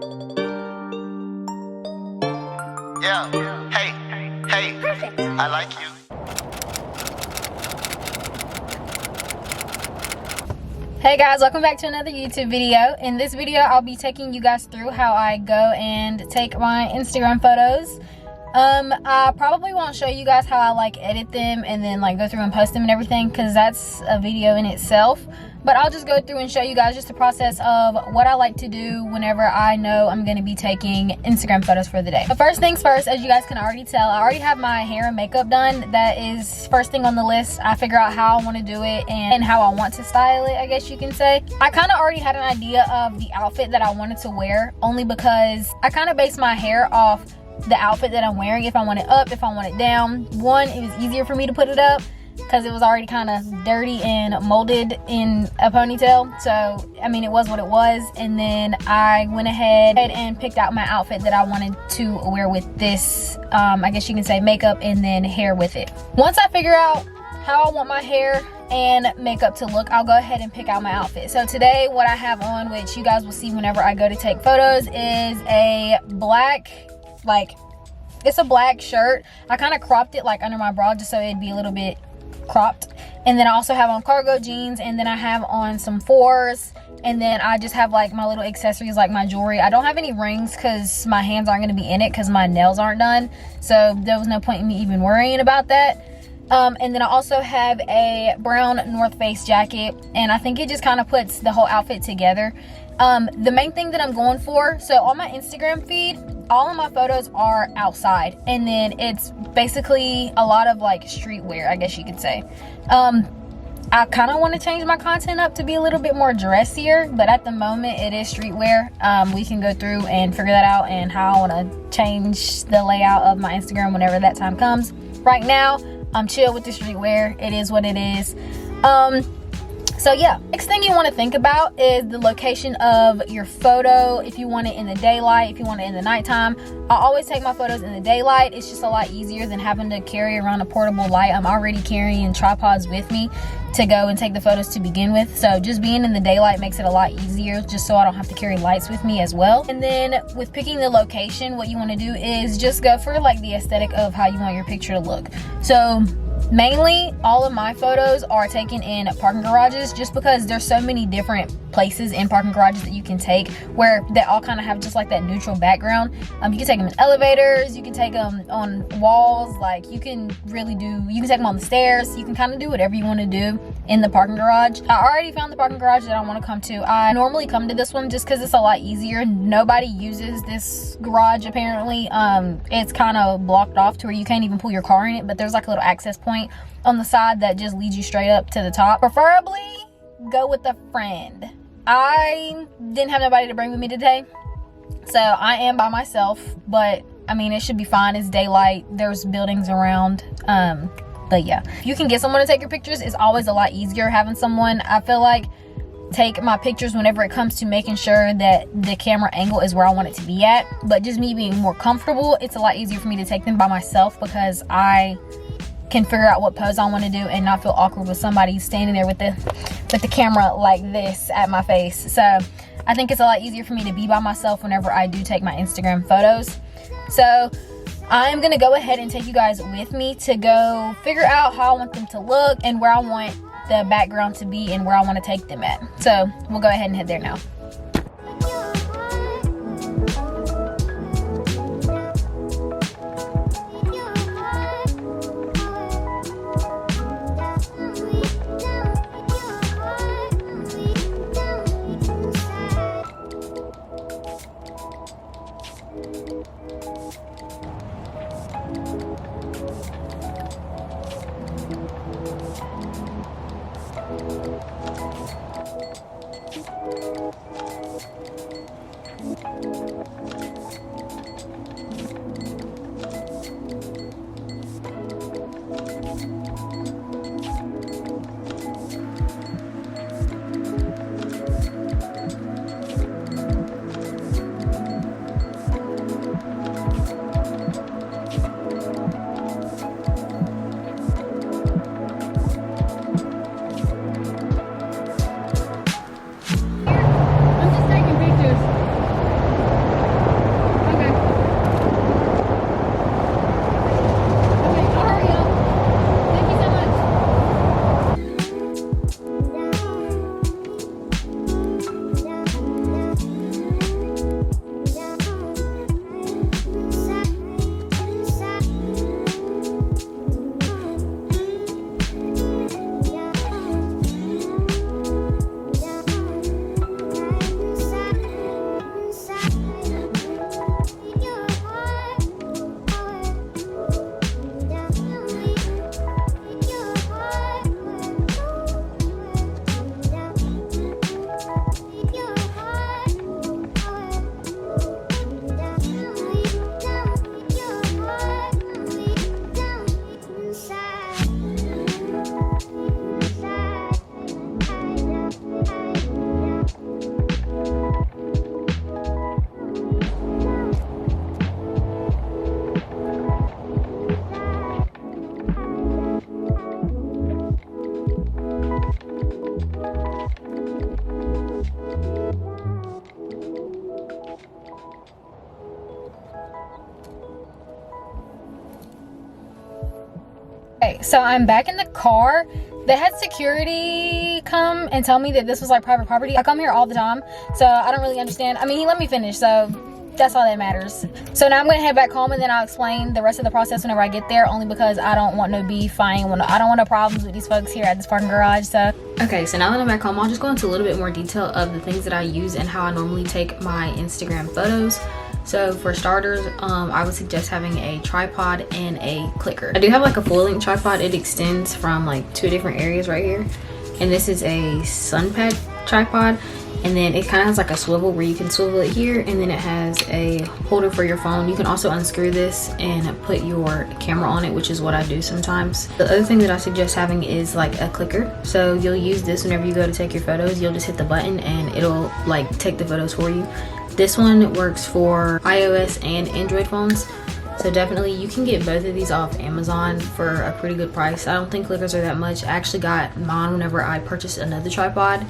Yeah, hey, hey, I like you. Hey guys, welcome back to another YouTube video. In this video, I'll be taking you guys through how I go and take my Instagram photos. I probably won't show you guys how I like edit them and then like go through and post them and everything, because that's a video in itself. But I'll just go through and show you guys just the process of what I like to do whenever I know I'm going to be taking Instagram photos for the day. But first things first, as you guys can already tell, I already have my hair and makeup done. That is first thing on the list. I figure out how I want to do it and how I want to style it, I guess you can say. I kind of already had an idea of the outfit that I wanted to wear, only because I kind of base my hair off the outfit that I'm wearing. If I want it up, if I want it down. One, it was easier for me to put it up because it was already kind of dirty and molded in a ponytail. So I mean, it was what it was. And then I went ahead and picked out my outfit that I wanted to wear with this I guess you can say makeup and then hair with it. Once I figure out how I want my hair and makeup to look, I'll go ahead and pick out my outfit. So today what I have on, which you guys will see whenever I go to take photos, is a black, it's a black shirt. I kind of cropped it like under my bra just so it'd be a little bit cropped. And then I also have on cargo jeans, and then I have on some fours, and then I just have like my little accessories like my jewelry. I don't have any rings because my hands aren't going to be in it because my nails aren't done, so there was no point in me even worrying about that. And then I also have a brown North Face jacket, and I think it just kind of puts the whole outfit together. The main thing that I'm going for, so on my Instagram feed, all of my photos are outside, and then it's basically a lot of like streetwear, I guess you could say. I kind of want to change my content up to be a little bit more dressier, but at the moment it is streetwear. We can go through and figure that out and how I want to change the layout of my Instagram whenever that time comes. Right now, I'm chill with the streetwear. It is what it is. So yeah, next thing you want to think about is the location of your photo. If you want it in the daylight, if you want it in the nighttime. I always take my photos in the daylight. It's just a lot easier than having to carry around a portable light. I'm already carrying tripods with me to go and take the photos to begin with. So just being in the daylight makes it a lot easier, just so I don't have to carry lights with me as well. And then with picking the location, what you want to do is just go for like the aesthetic of how you want your picture to look. So mainly all of my photos are taken in parking garages, just because there's so many different places in parking garages that you can take where they all kind of have just like that neutral background. You can take them in elevators, you can take them on walls, like you can take them on the stairs. You can kind of do whatever you want to do in the parking garage. I already found the parking garage that I want to come to. I normally come to this one just because it's a lot easier. Nobody uses this garage apparently. It's kind of blocked off to where you can't even pull your car in it, but there's like a little access point on the side that just leads you straight up to the top. Preferably go with a friend. I didn't have nobody to bring with me today, so I am by myself, but I mean, it should be fine. It's daylight, there's buildings around. But yeah, if you can get someone to take your pictures, it's always a lot easier having someone, I feel like, take my pictures whenever it comes to making sure that the camera angle is where I want it to be at. But just me being more comfortable, it's a lot easier for me to take them by myself, because I can figure out what pose I want to do and not feel awkward with somebody standing there with the camera like this at my face. So I think it's a lot easier for me to be by myself whenever I do take my Instagram photos. So I'm gonna go ahead and take you guys with me to go figure out how I want them to look and where I want the background to be and where I want to take them at. So we'll go ahead and head there now. Okay, so I'm back in the car. They had security come and tell me that this was like private property. I come here all the time, so I don't really understand. I mean, he let me finish, so that's all that matters. So now I'm gonna head back home and then I'll explain the rest of the process whenever I get there, only because I don't want no beef. I don't want no problems with these folks here at this parking garage. So okay, so now that I'm back home, I'll just go into a little bit more detail of the things that I use and how I normally take my Instagram photos. So for starters, I would suggest having a tripod and a clicker. I do have like a full length tripod. It extends from like 2 different areas right here. And this is a Sunpad tripod. And then it kind of has like a swivel where you can swivel it here. And then it has a holder for your phone. You can also unscrew this and put your camera on it, which is what I do sometimes. The other thing that I suggest having is like a clicker. So you'll use this whenever you go to take your photos. You'll just hit the button and it'll like take the photos for you. This one works for iOS and Android phones. So definitely you can get both of these off Amazon for a pretty good price. I don't think clickers are that much. I actually got mine whenever I purchased another tripod.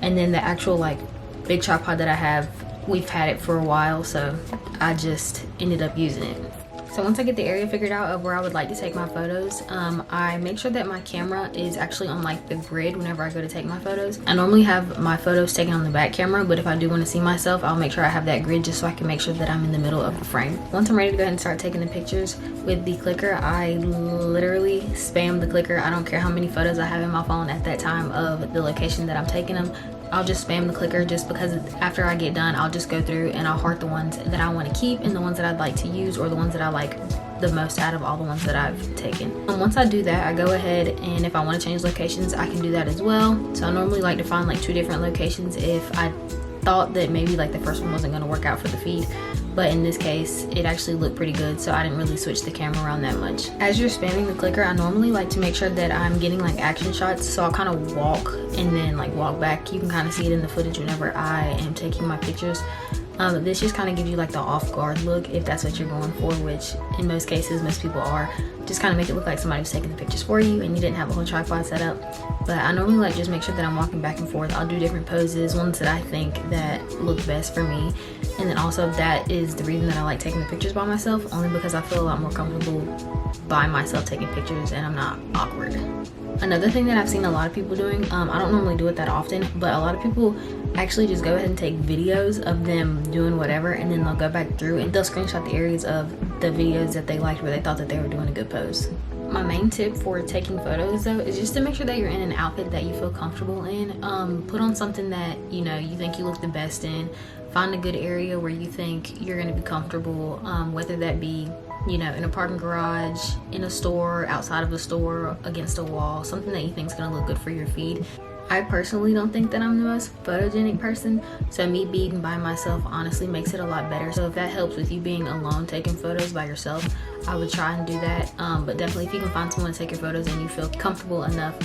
And then the actual like big tripod that I have, we've had it for a while, so I just ended up using it. So once I get the area figured out of where I would like to take my photos, I make sure that my camera is actually on like the grid whenever I go to take my photos. I normally have my photos taken on the back camera, but if I do want to see myself, I'll make sure I have that grid just so I can make sure that I'm in the middle of the frame. Once I'm ready to go ahead and start taking the pictures with the clicker, I literally spam the clicker. I don't care how many photos I have in my phone at that time of the location that I'm taking them. I'll just spam the clicker just because after I get done, I'll just go through and I'll heart the ones that I want to keep and the ones that I'd like to use, or the ones that I like the most out of all the ones that I've taken. And once I do that, I go ahead and if I want to change locations, I can do that as well. So I normally like to find like 2 different locations if I thought that maybe like the first one wasn't going to work out for the feed. But in this case, it actually looked pretty good, so I didn't really switch the camera around that much. As you're spamming the clicker, I normally like to make sure that I'm getting like action shots, so I'll kind of walk and then like walk back. You can kind of see it in the footage whenever I am taking my pictures. This just kind of gives you like the off guard look if that's what you're going for, which in most cases most people are. Just kind of make it look like somebody was taking the pictures for you and you didn't have a whole tripod set up. But I normally like just make sure that I'm walking back and forth. I'll do different poses, ones that I think that look best for me. And then also that is the reason that I like taking the pictures by myself, only because I feel a lot more comfortable by myself taking pictures and I'm not awkward. Another thing that I've seen a lot of people doing, I don't normally do it that often, but a lot of people actually just go ahead and take videos of them doing whatever, and then they'll go back through and they'll screenshot the areas of the videos that they liked where they thought that they were doing a good pose. My main tip for taking photos though is just to make sure that you're in an outfit that you feel comfortable in. Put on something that you think you look the best in. Find a good area where you think you're going to be comfortable, whether that be in a parking garage, in a store, outside of a store, against a wall, something that you think is going to look good for your feed. I personally don't think that I'm the most photogenic person, so me being by myself honestly makes it a lot better. So if that helps with you being alone taking photos by yourself, I would try and do that. But definitely if you can find someone to take your photos and you feel comfortable enough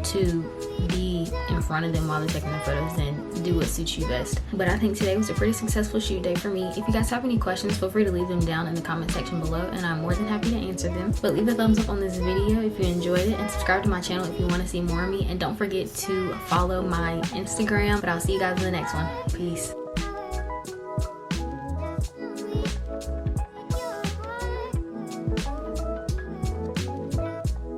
to be in front of them while they're taking their photos, then do what suits you best. But I think today was a pretty successful shoot day for me. If you guys have any questions, feel free to leave them down in the comment section below and I'm more than happy to answer them. But leave a thumbs up on this video if you enjoyed it, and subscribe to my channel if you want to see more of me, and don't forget to follow my Instagram. But I'll see you guys in the next one. Peace.